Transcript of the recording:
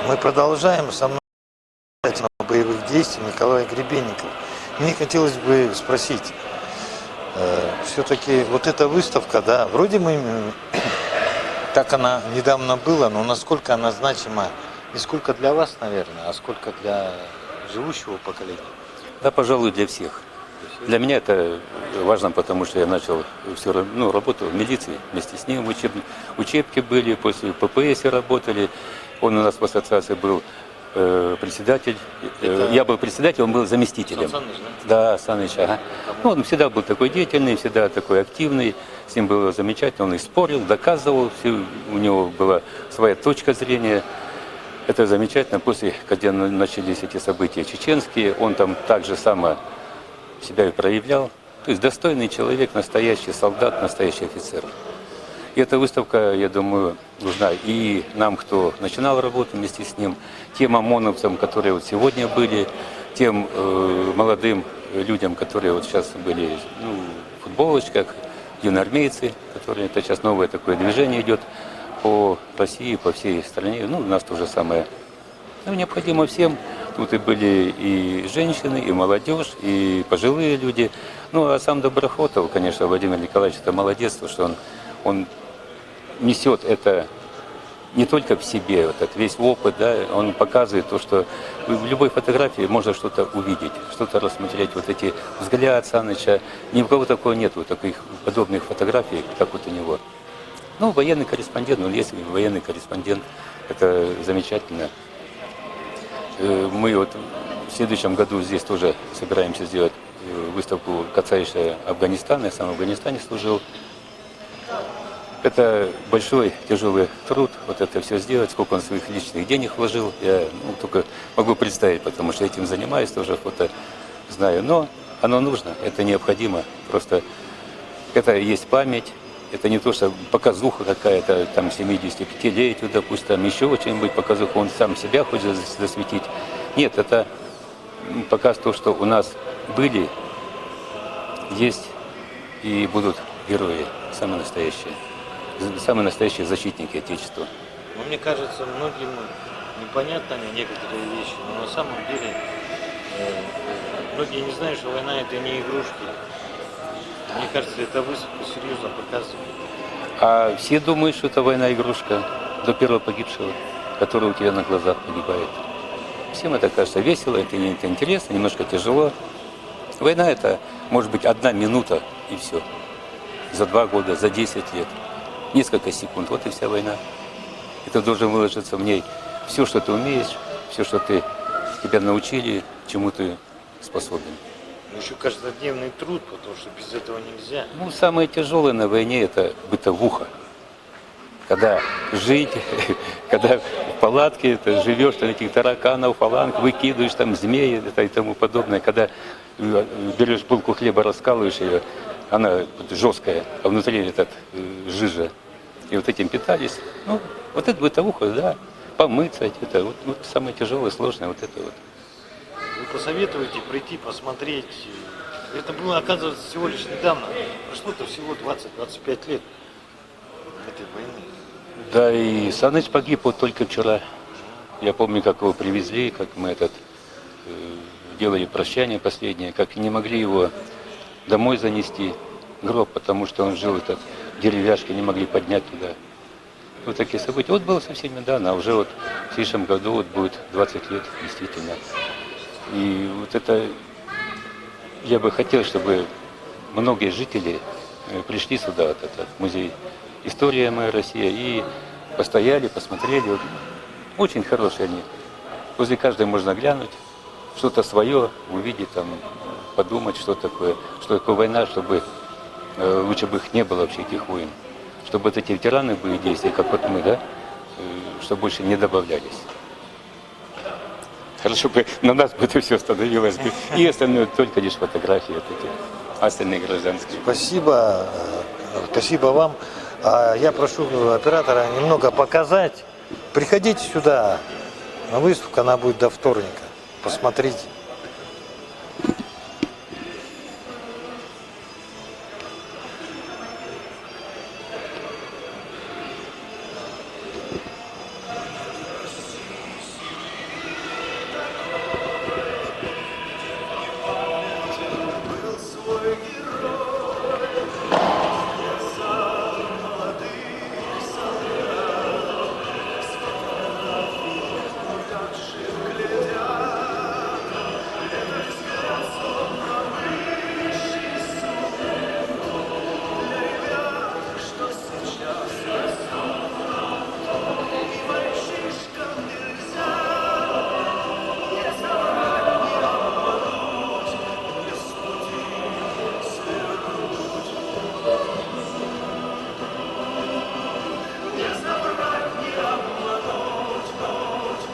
Мы продолжаем со мной боевых действий Николай Гребенников. Мне хотелось бы спросить, все-таки вот эта выставка, да, вроде мы, так она недавно была, но насколько она значима, не сколько для вас, наверное, а сколько для живущего поколения? Да, пожалуй, для всех. Для меня это важно, потому что я начал все равно, работу в милиции вместе с ним. Учебки были, после ППС работали. Он у нас в ассоциации был председатель. Я был председателем, он был заместителем. Саныч, да? Да, Саныч, ага. Ну, он всегда был такой деятельный, всегда такой активный. С ним было замечательно, он и спорил, доказывал. У него была своя точка зрения. Это замечательно. После, когда начались эти события чеченские, он там так же само себя и проявлял. То есть достойный человек, настоящий солдат, настоящий офицер. И эта выставка, я думаю, нужна и нам, кто начинал работу вместе с ним, тем ОМОНовцам, которые вот сегодня были, тем молодым людям, которые вот сейчас были в футболочках, юноармейцы, которые, это сейчас новое такое движение идет по России, по всей стране. У нас то же самое. Необходимо всем. Тут и были и женщины, и молодежь, и пожилые люди. А сам Доброхотов, конечно, Владимир Николаевич, это молодец, потому что он несет это не только в себе, вот этот весь опыт, да, он показывает то, что в любой фотографии можно что-то увидеть, что-то рассмотреть. Вот эти взгляд Саныча, ни у кого такого нет, вот таких подобных фотографий, как вот у него. Военный корреспондент, если военный корреспондент, это замечательно. Мы вот в следующем году здесь тоже собираемся сделать выставку, касающуюся Афганистана. Я сам в Афганистане служил. Это большой, тяжелый труд, вот это все сделать, сколько он своих личных денег вложил. Я только могу представить, потому что этим занимаюсь, тоже фото знаю. Но оно нужно, это необходимо. Просто это есть память. Это не то, что показуха какая-то, там, 75-летию, допустим, еще что-нибудь показуха, он сам себя хочет засветить. Нет, это показ то, что у нас были, есть и будут герои, самые настоящие защитники Отечества. Мне кажется, многим непонятны некоторые вещи, но на самом деле многие не знают, что война это не игрушки. Мне кажется, это выставка серьезно показывает. А все думают, что это война-игрушка до первого погибшего, который у тебя на глазах погибает. Всем это кажется весело, это интересно, немножко тяжело. Война это может быть 1 минута и все. За 2 года, за 10 лет. Несколько секунд, вот и вся война. И ты должен выложиться в ней все, что ты умеешь, все, что тебя научили, чему ты способен. Еще каждодневный труд, потому что без этого нельзя. Самое тяжелое на войне это бытовуха. Когда жить, когда в палатке ты живешь, там этих тараканов, фаланг, выкидываешь, там змеи и тому подобное. Когда берешь булку хлеба, раскалываешь ее, она жесткая, а внутри этот жижа. И вот этим питались. Вот это бытовуха, да, помыться, это вот самое тяжелое, сложное, вот это вот. Вы посоветуете прийти, посмотреть. Это было, оказывается, всего лишь недавно. Прошло-то всего 20-25 лет этой войны. Да, и Саныч погиб вот только вчера. Я помню, как его привезли, как мы делали прощание последнее, как не могли его домой занести, гроб, потому что он жил в деревяшке, не могли поднять туда. Вот такие события. Вот было совсем недавно, а уже вот в следующем году будет 20 лет, действительно. И вот это, я бы хотел, чтобы многие жители пришли сюда, вот этот музей «История моя Россия», и постояли, посмотрели. Очень хорошие они. Возле каждой можно глянуть, что-то свое увидеть, там, подумать, что такое война, чтобы лучше бы их не было вообще, этих войн. Чтобы вот эти ветераны были действия, как вот мы, да, чтобы больше не добавлялись. Хорошо бы на нас бы это все остановилось бы. И остальное только лишь фотографии вот эти, остальные гражданские. Спасибо вам. Я прошу оператора немного показать. Приходите сюда на выставку, она будет до вторника. Посмотрите.